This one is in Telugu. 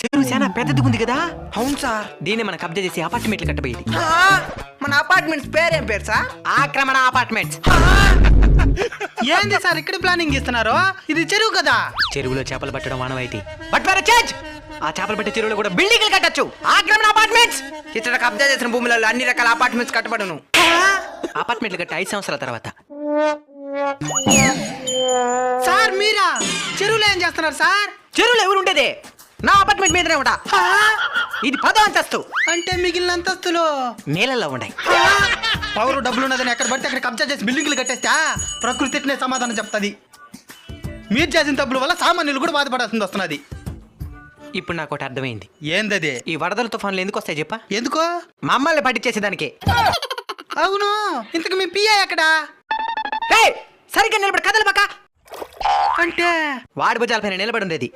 చెరువు చాలా పెద్దది ఉంది కదా. అవును సార్. దీన్ని మనం కబ్జా చేసి అపార్ట్మెంట్లు కట్టబోయేది. మన అపార్ట్మెంట్స్ పేరేం పేరు సార్? ఆక్రమణ అపార్ట్మెంట్స్. ఏంది సార్ ఇక్కడ ప్లానింగ్ ఇస్తున్నారు? ఇది చెరువు కదా. చెరువులో చేపలు పట్టడం మానవాయితీ. బట్ వేరే చేంజ్. ఆ చేపలు పట్టే చెరువులో కూడా బిల్డింగ్లు కట్టచ్చు. ఆక్రమణ అపార్ట్మెంట్స్. ఇతర కబ్జా చేసిన భూములలో అన్ని రకాల అపార్ట్మెంట్స్ కట్టబడును. అపార్ట్మెంట్లు కట్టి 5 సంవత్సరాల తర్వాత. సార్ మీరా చెరువులో ఏం చేస్తున్నారు సార్? చెరువులో ఎవరు ఉండేదే? నా అపార్ట్మెంట్ మీదనే ఉంటా. ఇది 10వ అంతస్తు. అంటే మిగిలిన అంతస్తులు నేలల్లో ఉన్నాయి. పవర్ డబ్బులు ఉన్నదని ఎక్కడ పడితే అక్కడ కబ్జా చేసి బిల్డింగ్లు కట్టేస్తే ప్రకృతి ఇట్నే సమాధానం చెప్తుంది. మీరు చేసిన తప్పుల వల్ల సామాన్యులు కూడా బాధపడాల్సింది వస్తున్నది. ఇప్పుడు నాకు ఒకటి అర్థమైంది. ఏందది? ఈ వరదల తుఫాన్లు ఎందుకు వస్తాయి చెప్పా? ఎందుకో? మమ్మల్ని పట్టించేసేదానికి. అవును, ఇంతకు మీ పియ్య ఎక్కడా? సరిగ్గా నిలబడి కదలు పక్క. అంటే వాడి భుజాల పైన నిలబడి ఉండేది.